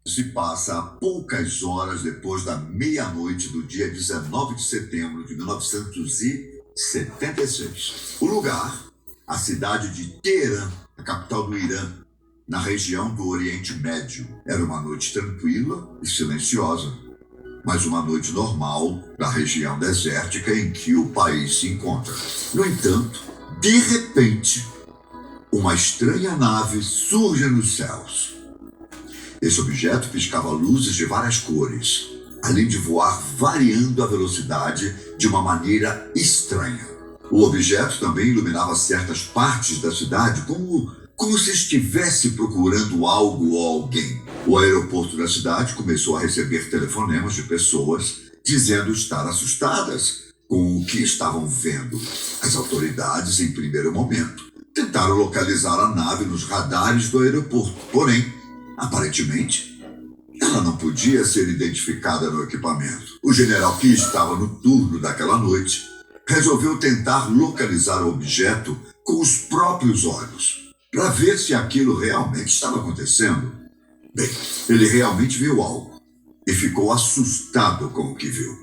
Se passa a poucas horas depois da meia-noite do dia 19 de setembro de 1976. O lugar, a cidade de Teherã, a capital do Irã, na região do Oriente Médio. Era uma noite tranquila e silenciosa, mas uma noite normal da região desértica em que o país se encontra. No entanto, de repente, uma estranha nave surge nos céus. Esse objeto piscava luzes de várias cores, além de voar variando a velocidade de uma maneira estranha. O objeto também iluminava certas partes da cidade como se estivesse procurando algo ou alguém. O aeroporto da cidade começou a receber telefonemas de pessoas dizendo estar assustadas com o que estavam vendo. As autoridades, em primeiro momento, tentaram localizar a nave nos radares do aeroporto. Porém, aparentemente, ela não podia ser identificada no equipamento. O general, que estava no turno daquela noite, resolveu tentar localizar o objeto com os próprios olhos, para ver se aquilo realmente estava acontecendo. Bem, ele realmente viu algo e ficou assustado com o que viu.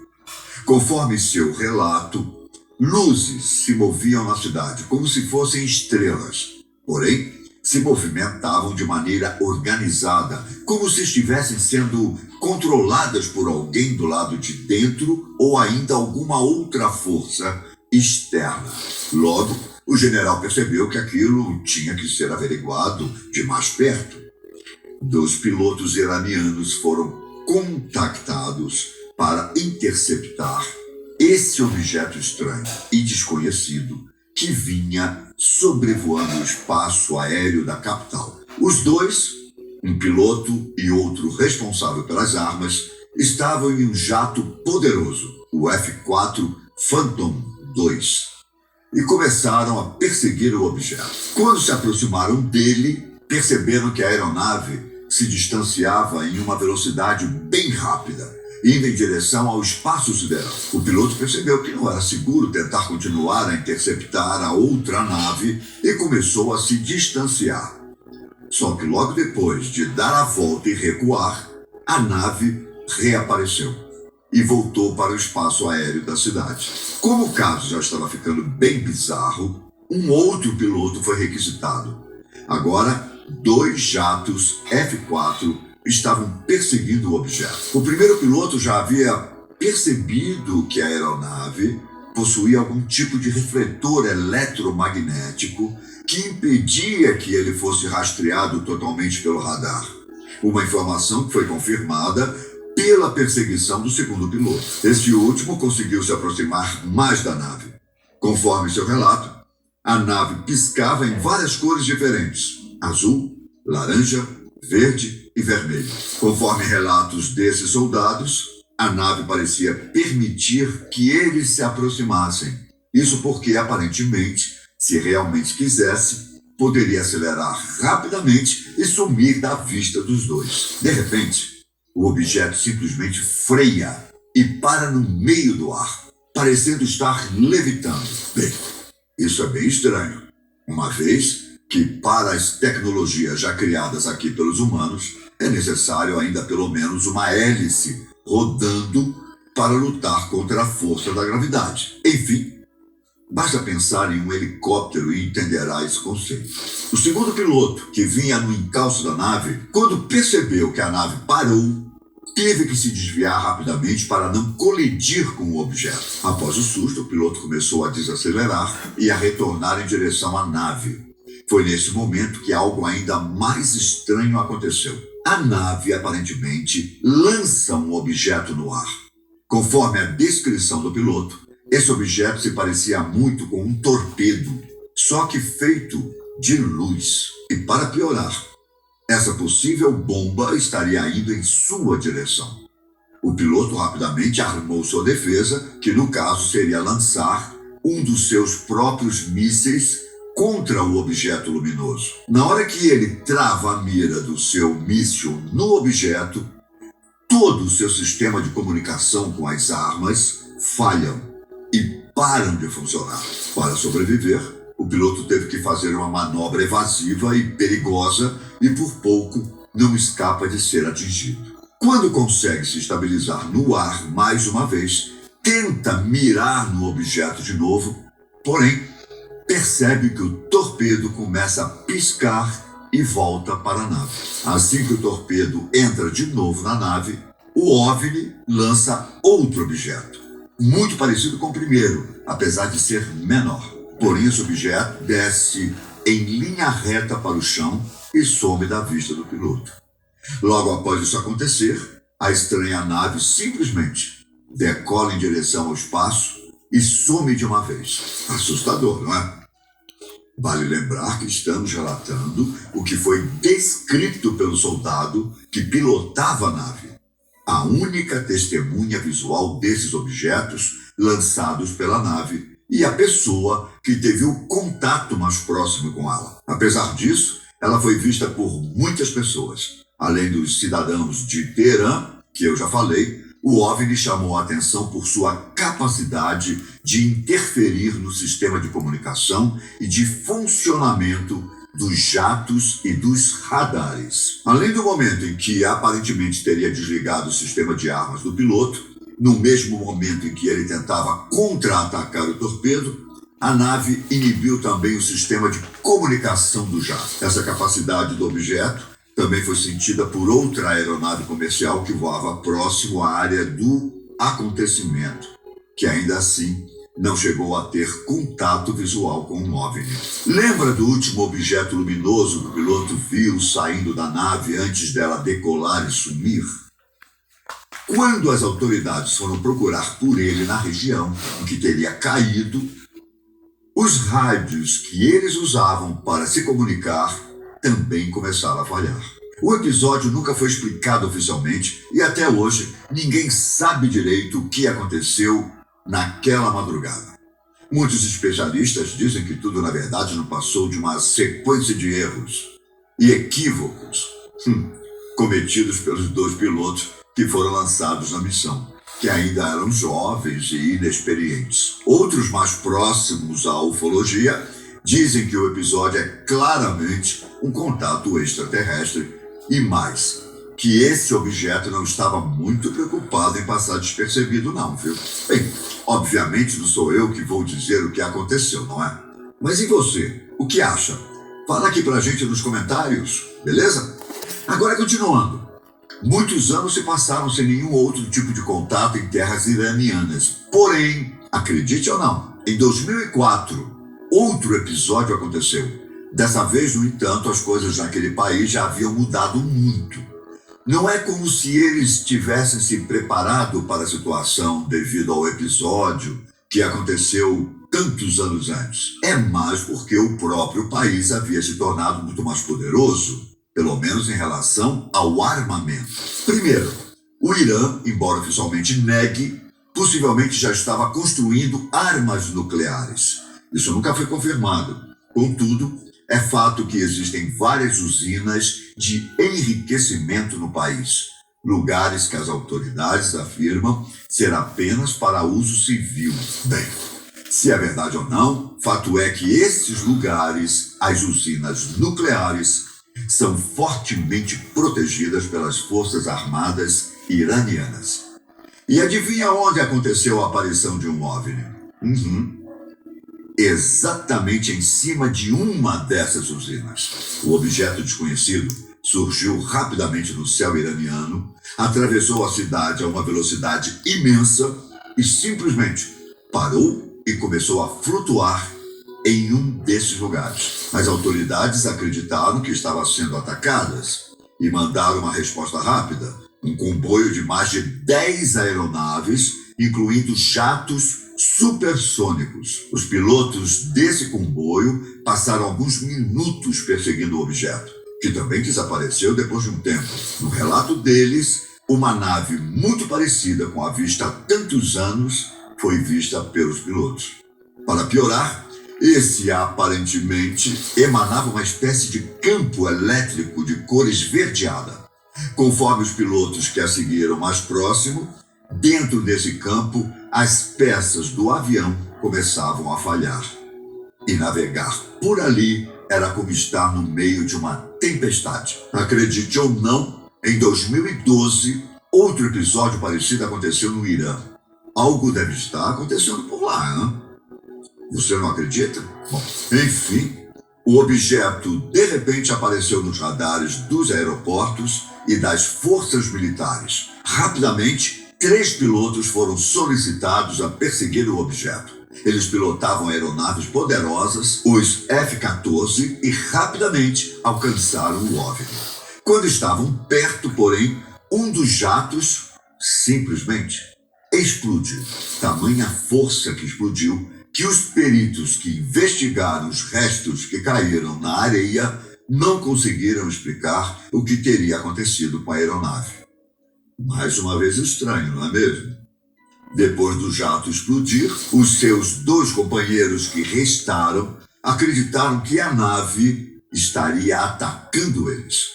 Conforme seu relato, luzes se moviam na cidade como se fossem estrelas, porém se movimentavam de maneira organizada, como se estivessem sendo controladas por alguém do lado de dentro ou ainda alguma outra força externa. Logo, o general percebeu que aquilo tinha que ser averiguado de mais perto. Dos pilotos iranianos foram contactados para interceptar esse objeto estranho e desconhecido que vinha sobrevoando o espaço aéreo da capital. Os dois, um piloto e outro responsável pelas armas, estavam em um jato poderoso, o F-4 Phantom II, e começaram a perseguir o objeto. Quando se aproximaram dele, perceberam que a aeronave se distanciava em uma velocidade bem rápida, indo em direção ao espaço sideral. O piloto percebeu que não era seguro tentar continuar a interceptar a outra nave e começou a se distanciar. Só que logo depois de dar a volta e recuar, a nave reapareceu e voltou para o espaço aéreo da cidade. Como o caso já estava ficando bem bizarro, um outro piloto foi requisitado. Agora, 2 jatos F-4 estavam perseguindo o objeto. O primeiro piloto já havia percebido que a aeronave possuía algum tipo de refletor eletromagnético que impedia que ele fosse rastreado totalmente pelo radar. Uma informação que foi confirmada pela perseguição do segundo piloto. Esse último conseguiu se aproximar mais da nave. Conforme seu relato, a nave piscava em várias cores diferentes: azul, laranja, verde e vermelho. Conforme relatos desses soldados, a nave parecia permitir que eles se aproximassem. Isso porque, aparentemente, se realmente quisesse, poderia acelerar rapidamente e sumir da vista dos dois. De repente, o objeto simplesmente freia e para no meio do ar, parecendo estar levitando. Bem, isso é bem estranho, uma vez que, para as tecnologias já criadas aqui pelos humanos, é necessário ainda pelo menos uma hélice rodando para lutar contra a força da gravidade. Enfim, basta pensar em um helicóptero e entenderá esse conceito. O segundo piloto, que vinha no encalço da nave, quando percebeu que a nave parou, teve que se desviar rapidamente para não colidir com o objeto. Após o susto, o piloto começou a desacelerar e a retornar em direção à nave. Foi nesse momento que algo ainda mais estranho aconteceu. A nave, aparentemente, lança um objeto no ar. Conforme a descrição do piloto, esse objeto se parecia muito com um torpedo, só que feito de luz. E para piorar, essa possível bomba estaria indo em sua direção. O piloto rapidamente armou sua defesa, que no caso seria lançar um dos seus próprios mísseis contra o objeto luminoso. Na hora que ele trava a mira do seu míssil no objeto, todo o seu sistema de comunicação com as armas falham e param de funcionar. Para sobreviver, o piloto teve que fazer uma manobra evasiva e perigosa e por pouco não escapa de ser atingido. Quando consegue se estabilizar no ar mais uma vez, tenta mirar no objeto de novo, porém, percebe que o torpedo começa a piscar e volta para a nave. Assim que o torpedo entra de novo na nave, o OVNI lança outro objeto, muito parecido com o primeiro, apesar de ser menor. Porém, esse objeto desce em linha reta para o chão e some da vista do piloto. Logo após isso acontecer, a estranha nave simplesmente decola em direção ao espaço e some de uma vez. Assustador, não é? Vale lembrar que estamos relatando o que foi descrito pelo soldado que pilotava a nave, a única testemunha visual desses objetos lançados pela nave e a pessoa que teve o contato mais próximo com ela. Apesar disso, ela foi vista por muitas pessoas. Além dos cidadãos de Teherã, que eu já falei, o OVNI chamou a atenção por sua capacidade de interferir no sistema de comunicação e de funcionamento dos jatos e dos radares. Além do momento em que aparentemente teria desligado o sistema de armas do piloto, no mesmo momento em que ele tentava contra-atacar o torpedo, a nave inibiu também o sistema de comunicação do jato. Essa capacidade do objeto também foi sentida por outra aeronave comercial que voava próximo à área do acontecimento, que ainda assim não chegou a ter contato visual com o OVNI. Lembra do último objeto luminoso que o piloto viu saindo da nave antes dela decolar e sumir? Quando as autoridades foram procurar por ele na região em que teria caído, os rádios que eles usavam para se comunicar também começaram a falhar. O episódio nunca foi explicado oficialmente e até hoje ninguém sabe direito o que aconteceu naquela madrugada. Muitos especialistas dizem que tudo na verdade não passou de uma sequência de erros e equívocos cometidos pelos dois pilotos que foram lançados na missão, que ainda eram jovens e inexperientes. Outros mais próximos à ufologia dizem que o episódio é claramente um contato extraterrestre e mais, que esse objeto não estava muito preocupado em passar despercebido não, viu? Bem, obviamente não sou eu que vou dizer o que aconteceu, não é? Mas e você? O que acha? Fala aqui pra gente nos comentários, beleza? Agora continuando. Muitos anos se passaram sem nenhum outro tipo de contato em terras iranianas. Porém, acredite ou não, em 2004, outro episódio aconteceu. Dessa vez, no entanto, as coisas naquele país já haviam mudado muito. Não é como se eles tivessem se preparado para a situação devido ao episódio que aconteceu tantos anos antes. É mais porque o próprio país havia se tornado muito mais poderoso, pelo menos em relação ao armamento. Primeiro, o Irã, embora oficialmente negue, possivelmente já estava construindo armas nucleares. Isso nunca foi confirmado. Contudo, é fato que existem várias usinas de enriquecimento no país, lugares que as autoridades afirmam ser apenas para uso civil. Bem, se é verdade ou não, fato é que esses lugares, as usinas nucleares, são fortemente protegidas pelas forças armadas iranianas. E adivinha onde aconteceu a aparição de um OVNI? Exatamente em cima de uma dessas usinas. O objeto desconhecido surgiu rapidamente no céu iraniano, atravessou a cidade a uma velocidade imensa e simplesmente parou e começou a flutuar em um desses lugares. As autoridades acreditaram que estava sendo atacadas e mandaram uma resposta rápida. Um comboio de mais de 10 aeronaves, incluindo jatos supersônicos. Os pilotos desse comboio passaram alguns minutos perseguindo o objeto, que também desapareceu depois de um tempo. No relato deles, uma nave muito parecida com a vista há tantos anos foi vista pelos pilotos. Para piorar, esse aparentemente emanava uma espécie de campo elétrico de cor esverdeada. Conforme os pilotos que a seguiram mais próximo, dentro desse campo, as peças do avião começavam a falhar. E navegar por ali era como estar no meio de uma tempestade. Acredite ou não, em 2012, outro episódio parecido aconteceu no Irã. Algo deve estar acontecendo por lá, né? Você não acredita? Bom, enfim, o objeto de repente apareceu nos radares dos aeroportos e das forças militares. Rapidamente, 3 pilotos foram solicitados a perseguir o objeto. Eles pilotavam aeronaves poderosas, os F-14, e rapidamente alcançaram o OVNI. Quando estavam perto, porém, um dos jatos simplesmente explodiu. Tamanha força que explodiu que os peritos que investigaram os restos que caíram na areia não conseguiram explicar o que teria acontecido com a aeronave. Mais uma vez estranho, não é mesmo? Depois do jato explodir, os seus 2 companheiros que restaram acreditaram que a nave estaria atacando eles.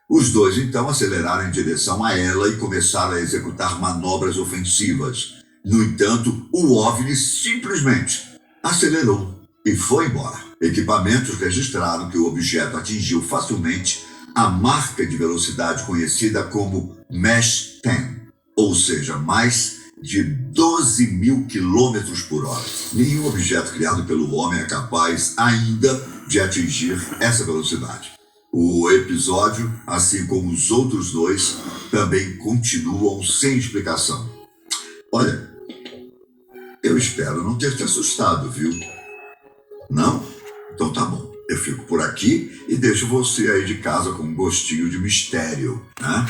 Os 2 então aceleraram em direção a ela e começaram a executar manobras ofensivas. No entanto, o OVNI simplesmente acelerou e foi embora. Equipamentos registraram que o objeto atingiu facilmente a marca de velocidade conhecida como Mach 10, ou seja, mais de 12.000 quilômetros por hora. Nenhum objeto criado pelo homem é capaz ainda de atingir essa velocidade. O episódio, assim como os outros 2, também continuam sem explicação. Olha, eu espero não ter te assustado, viu? Não? Então tá bom. Eu fico por aqui e deixo você aí de casa com um gostinho de mistério, né?